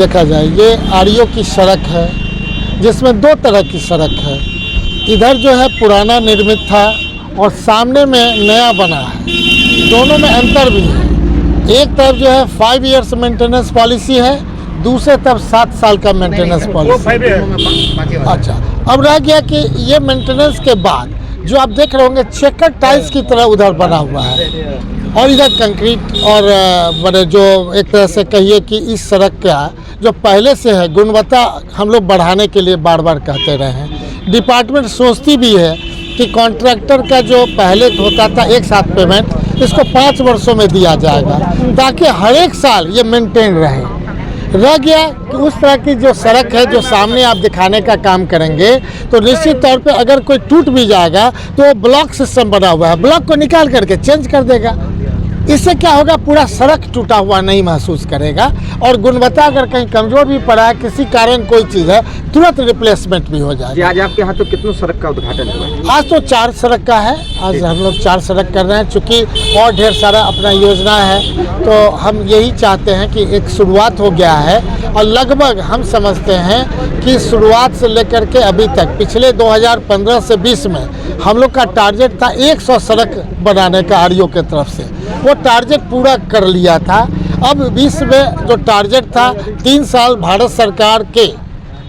देखा जाए ये आरईओ की सड़क है जिसमें दो तरह की सड़क है। इधर जो है पुराना निर्मित था और सामने में नया बना है, दोनों में अंतर भी है। एक तरफ जो है 5 इयर्स मेंटेनेंस पॉलिसी है, दूसरे तरफ 7 साल का मेंटेनेंस पॉलिसी। अच्छा, अब रह गया कि ये मेंटेनेंस के बाद जो आप देख रहे होंगे चेकर टाइल्स की तरह उधर बना हुआ है और इधर कंक्रीट और बड़े जो एक तरह से कहिए कि इस सड़क का जो पहले से है गुणवत्ता हम लोग बढ़ाने के लिए बार बार कहते रहे हैं। डिपार्टमेंट सोचती भी है कि कॉन्ट्रैक्टर का जो पहले होता था एक साथ पेमेंट, इसको 5 वर्षों में दिया जाएगा ताकि हर एक साल ये मेंटेन रहे। रह गया कि उस तरह की जो सड़क है जो सामने आप दिखाने का काम करेंगे तो निश्चित तौर पे अगर कोई टूट भी जाएगा तो वो ब्लॉक सिस्टम बना हुआ है, ब्लॉक को निकाल करके चेंज कर देगा। इससे क्या होगा, पूरा सड़क टूटा हुआ नहीं महसूस करेगा और गुणवत्ता अगर कहीं कमजोर भी पड़ा है किसी कारण कोई चीज़ है तुरंत रिप्लेसमेंट भी हो जाएगा। आज आपके हाथ तो कितनों सड़क का उद्घाटन हुआ? आज तो 4 सड़क का है, आज हम लोग 4 सड़क कर रहे हैं। चूँकि और ढेर सारा अपना योजना है तो हम यही चाहते हैं कि एक शुरुआत हो गया है और लगभग हम समझते हैं कि शुरुआत से लेकर के अभी तक पिछले 2015 से 20 में हम लोग का टारगेट था 100 सड़क बनाने का आरईओ के तरफ से, वो टारगेट पूरा कर लिया था। अब 20 में जो टारगेट था 3 साल भारत सरकार के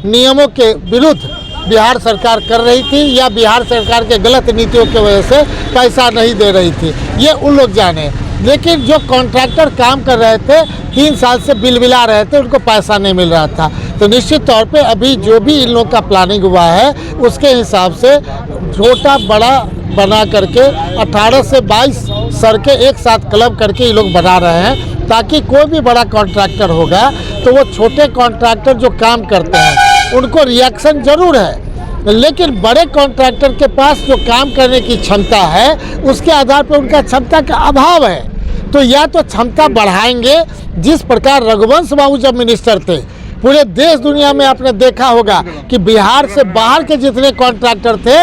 नियमों के विरुद्ध बिहार सरकार कर रही थी या बिहार सरकार के गलत नीतियों की वजह से पैसा नहीं दे रही थी, ये उन लोग जाने। लेकिन जो कॉन्ट्रैक्टर काम कर रहे थे 3 साल से बिल मिला रहे थे, उनको पैसा नहीं मिल रहा था। तो निश्चित तौर पे अभी जो भी इन लोग का प्लानिंग हुआ है उसके हिसाब से छोटा बड़ा बना करके 18 से 22 सड़कें एक साथ क्लब करके ये लोग बना रहे हैं ताकि कोई भी बड़ा कॉन्ट्रैक्टर होगा तो वो छोटे कॉन्ट्रैक्टर जो काम करते हैं उनको रिएक्शन जरूर है, लेकिन बड़े कॉन्ट्रैक्टर के पास जो काम करने की क्षमता है उसके आधार पर उनका क्षमता का अभाव है। तो या तो क्षमता बढ़ाएंगे, जिस प्रकार रघुवंश बाबू जब मिनिस्टर थे पूरे देश दुनिया में आपने देखा होगा कि बिहार से बाहर के जितने कॉन्ट्रैक्टर थे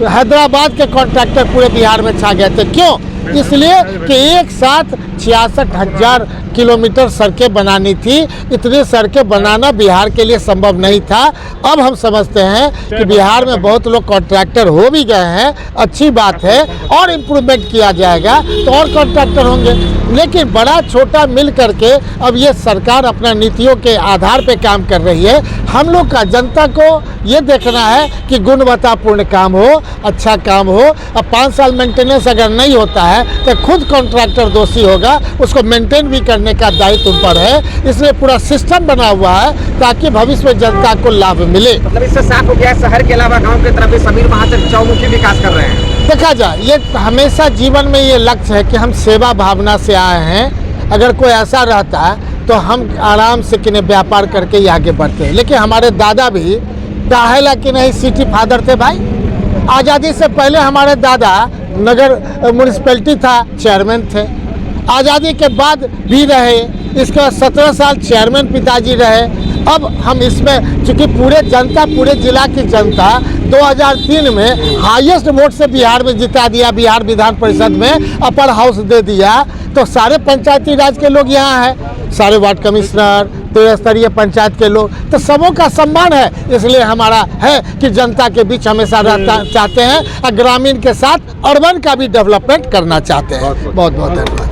हैदराबाद के कॉन्ट्रैक्टर पूरे बिहार में छा गए थे। क्यों? इसलिए कि एक साथ 66,000 किलोमीटर सड़कें बनानी थी। इतनी सड़कें बनाना बिहार के लिए संभव नहीं था। अब हम समझते हैं कि बिहार में बहुत लोग कॉन्ट्रैक्टर हो भी गए हैं, अच्छी बात है, और इम्प्रूवमेंट किया जाएगा तो और कॉन्ट्रैक्टर होंगे। लेकिन बड़ा छोटा मिल करके अब ये सरकार अपना नीतियों के आधार पे काम कर रही है। हम लोग का जनता को ये देखना है कि गुणवत्तापूर्ण काम हो, अच्छा काम हो। अब 5 साल मेंटेनेंस अगर नहीं होता है तो खुद कॉन्ट्रैक्टर दोषी होगा, उसको मेंटेन भी करने का दायित्व उन पर है। इसलिए पूरा सिस्टम बना हुआ है ताकि भविष्य में जनता को लाभ मिले। मतलब इससे साफ हो गया शहर के अलावा गांव की तरफ भी समीर महाजन चौमुखी विकास कर रहे हैं। देखा जाए ये हमेशा जीवन में ये लक्ष्य है कि हम सेवा भावना से आए हैं। अगर कोई ऐसा रहता है तो हम आराम से किन्हें व्यापार करके ही आगे बढ़ते हैं। लेकिन हमारे दादा भी काहेला कि नहीं सिटी फादर थे भाई। आज़ादी से पहले हमारे दादा नगर म्यूनिसिपैलिटी था, चेयरमैन थे। आज़ादी के बाद भी रहे, इसके बाद 17 साल चेयरमैन पिताजी रहे। अब हम इसमें चूँकि पूरे जनता, पूरे जिला की जनता 2003 में हाईएस्ट वोट से बिहार में जिता दिया, बिहार विधान परिषद में अपर हाउस दे दिया, तो सारे पंचायती राज के लोग यहाँ हैं, सारे वार्ड कमिश्नर, त्रिस्तरीय पंचायत के लोग, तो सबों का सम्मान है। इसलिए हमारा है कि जनता के बीच हमेशा रहना चाहते हैं और ग्रामीण के साथ अर्बन का भी डेवलपमेंट करना चाहते हैं। बहुत बहुत धन्यवाद।